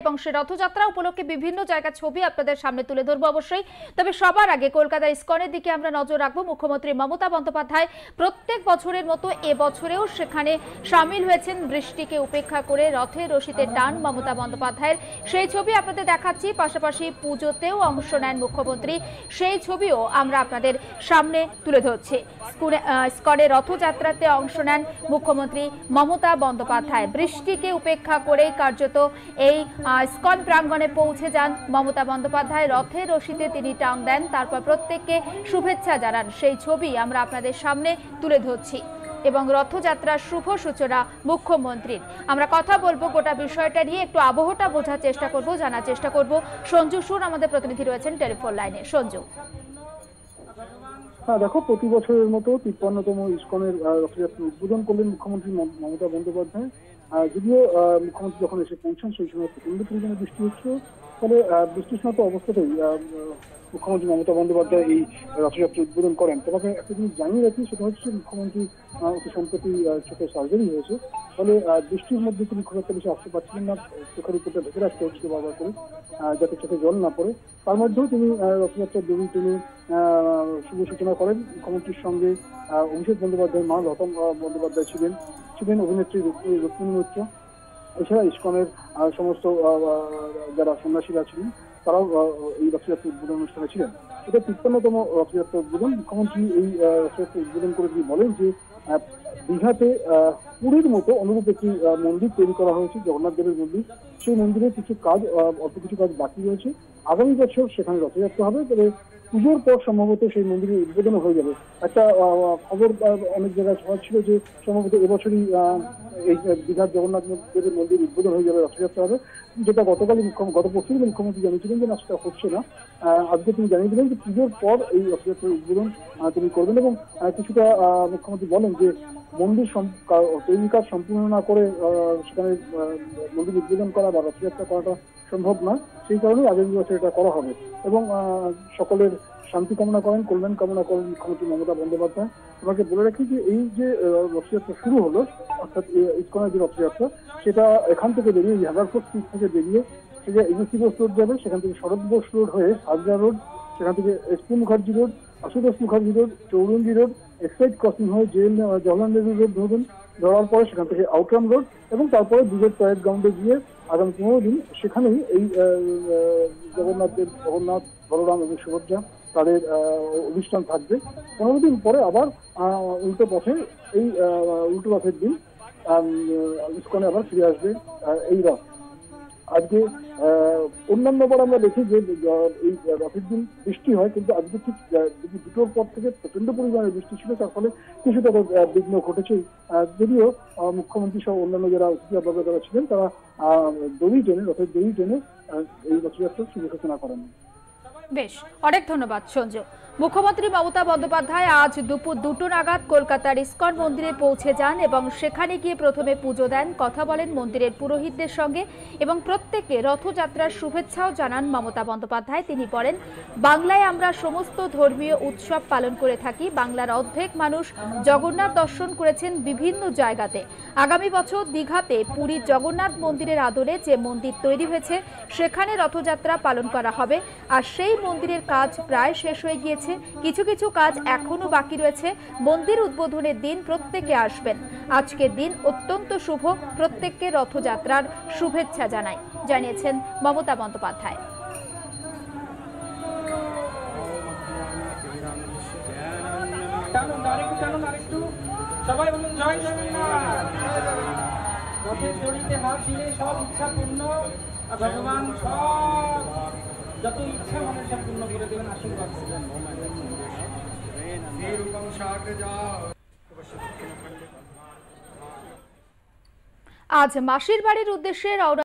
এবং সে রথযাত্রা উপলক্ষে বিভিন্ন জায়গার ছবি আপনাদের সামনে তুলে ধরবো অবশ্যই। তবে সবার আগে কলকাতা ইসকনের দিকে আমরা নজর রাখবো। মুখ্যমন্ত্রী মমতা বন্দ্যোপাধ্যায় প্রত্যেক বছরের মতো এবছরেও সেখানে সামিল হয়েছেন। বৃষ্টিকে উপেক্ষা করে রথের রশিতে টান মমতা বন্দ্যোপাধ্যায়ের, সেই ছবি আপনাদের দেখাচ্ছি। পাশাপাশি পুজোতেও অংশ নেন মুখ্যমন্ত্রী, সেই ছবিও আমরা আপনাদের সামনে তুলে ধরছি। ইসকনের রথযাত্রাতে অংশ নেন মুখ্যমন্ত্রী মমতা বন্দ্যোপাধ্যায়। বৃষ্টিকে উপেক্ষা করে কার্যত এই ইসকন প্রাঙ্গণে পৌঁছে যান মমতা বন্দ্যোপাধ্যায়। রথের রশিতে তিনি টাং দেন, তারপর প্রত্যেককে শুভেচ্ছা জানান। সেই ছবি আমরা আপনাদের সামনে তুলে ধরছি এবং রথযাত্রার শুভ সূচনা মুখ্যমন্ত্রীর। আমরা কথা বলবো গোটা বিষয়টা নিয়ে, একটু আবহটা বোঝার চেষ্টা করব, জানার চেষ্টা করব। সঞ্জু সুর আমাদের প্রতিনিধি রয়েছেন টেলিফোন লাইনে। সঞ্জু। হ্যাঁ দেখো, প্রতি বছরের মতো 53তম ইসকনের রথযাত্রা উদ্বোধন করলেন মুখ্যমন্ত্রী মমতা বন্দ্যোপাধ্যায়। যদিও মুখ্যমন্ত্রী যখন এসে পৌঁছান সেই সময় প্রচন্ড পরিমাণে বৃষ্টি হচ্ছে, ফলে বৃষ্টিস্নাত অবস্থাতেই মুখ্যমন্ত্রী মমতা বন্দ্যোপাধ্যায় এই রথযাত্রা উদ্বোধন করেন। তোমাকে একটা জিনিস জানিয়ে রাখি, সেটা হচ্ছে মুখ্যমন্ত্রী অতি সম্প্রতি চোখে সার্জারি হয়েছে, ফলে বৃষ্টির মধ্যে তিনি খুব একটা বেশি আসতে পারছিলেন না। চোখের উপরটা ঢেকে রাখতে হচ্ছিল বারবার করে, যাতে চোখে জল না পড়ে। তার মধ্যেও তিনি রথযাত্রার দড়ি টেনে শুভ সূচনা করেন। মুখ্যমন্ত্রীর সঙ্গে অভিষেক বন্দ্যোপাধ্যায়ের মা লতা বন্দ্যোপাধ্যায় ছিলেন অভিনেত্রী রুক্মিণী মিত্র। এছাড়া ইসকনের সমস্ত যারা সন্ন্যাসীরা ছিলেন তারাও এই রথযাত্রা উদ্বোধন অনুষ্ঠানে ছিলেন। এটা 53তম রথযাত্রা উদ্বোধন। মুখ্যমন্ত্রী এই রথযাত্রা উদ্বোধন করে তিনি বলেন যে দীঘাতে পুরীর মতো অনুরূপ একটি মন্দির তৈরি করা হয়েছে, জগন্নাথ দেবের মন্দির। সেই মন্দিরের অল্প কিছু কাজ বাকি রয়েছে। আগামী বছর সেখানে রথযাত্রা হবে, তবে পুজোর পর সম্ভবত সেই মন্দিরের উদ্বোধনও হয়ে যাবে। একটা খবর অনেক জায়গায় ছড়া ছিল যে সম্ভবত এবছরই এই দীঘার জগন্নাথ দেবের মন্দির উদ্বোধন হয়ে যাবে, রথযাত্রা হবে, যেটা গত পরশুদিন মুখ্যমন্ত্রী জানিয়েছিলেন যে না, সেটা হচ্ছে না। আজকে তিনি জানিয়ে দিলেন যে পুজোর পর এই রথযাত্রার উদ্বোধন তিনি করবেন। এবং কিছুটা মুখ্যমন্ত্রী বলেন যে মন্দির তৈরি কাজ সম্পূর্ণ না করে সেখানে মন্দির উদ্বোধন করা বা রথযাত্রা করাটা সম্ভব না, সেই কারণেই আগামী বছর এটা করা হবে। এবং সকলের শান্তি কামনা করেন, কল্যাণ কামনা করেন মুখ্যমন্ত্রী মমতা বন্দ্যোপাধ্যায়। তোমাকে বলে রাখি যে এই যে রথযাত্রা শুরু হলো, অর্থাৎ ইসকনের যে রথযাত্রা, সেটা এখান থেকে বেরিয়ে হাজারপুর স্ট্রিট থেকে বেরিয়ে সেটা এবিসি বোস রোড যাবে, সেখান থেকে শরৎ বোস রোড হয়ে হাজরা রোড, সেখান থেকে SP Mukherjee road, Ashutosh Mukherjee road, Chowringhee road, Exide crossing হয়ে জওহরলাল নেহরু রোড ধরার পরে সেখান থেকে আউটরাম রোড, এবং তারপরে ব্রিগেড প্যারেড গ্রাউন্ডে গিয়ে আগামী 15 দিন সেখানেই এই জগন্নাথ, বলরাম এবং সুভদ্রা তাদের অনুষ্ঠান থাকবে। 15 দিন পরে আবার উল্টো রথের দিন ইসকনে আবার ফিরে আসবে এই রথ। আজকে অন্যান্যবার আমরা দেখি যে এই রথের দিন বৃষ্টি হয়, কিন্তু আজকে ঠিক দুটোর পর থেকে প্রচন্ড পরিমাণে বৃষ্টি ছিল, তার ফলে কিছুটা বিঘ্ন ঘটেছে। যদিও মুখ্যমন্ত্রী সহ অন্যান্য যারা অতিথি আপ্যায়নরা ছিলেন তারা রথের দড়ি টেনে এই রথযাত্রার শুভ সূচনা করেন। বেশ, অনেক ধন্যবাদ সঞ্জু। মুখ্যমন্ত্রী মমতা বন্দ্যোপাধ্যায় আজ দুপুর 2টো নাগাদ কলকাতার ইসকন মন্দিরে পৌঁছে যান এবং সেখানে গিয়ে প্রথমে পুজো দেন, কথা বলেন মন্দিরের পুরোহিতদের সঙ্গে এবং প্রত্যেককে রথযাত্রার শুভেচ্ছাও জানান মমতা বন্দ্যোপাধ্যায়। তিনি বলেন, বাংলায় আমরা সমস্ত ধর্মীয় উৎসব পালন করে থাকি। বাংলার অর্ধেক মানুষ জগন্নাথ দর্শন করেছেন বিভিন্ন জায়গাতে। আগামী বছর দীঘাতে পুরীর জগন্নাথ মন্দিরের আদলে যে মন্দির তৈরি হয়েছে সেখানে রথযাত্রা পালন করা হবে। আর সেই মন্দিরের কাজ প্রায় শেষ হয়ে গিয়েছে, কিছু কিছু কাজ এখনো বাকি রয়েছে। মন্দির উদ্বোধনের দিন প্রত্যেকে আসবেন। আজকের দিন অত্যন্ত শুভ, প্রত্যেককে রথযাত্রার শুভেচ্ছা জানিয়েছেন মমতা বন্দ্যোপাধ্যায়। সবাই বলুন জয় জগন্নাথ। রথের দড়িতে হাত দিলে সব ইচ্ছা পূর্ণ, ভগবান সব যত ইচ্ছা মানুষের পূর্ণ করে দেবেন, আশীর্বাদ ছিলেন। আজ মাসির বাড়ির উদ্দেশ্যে রওনা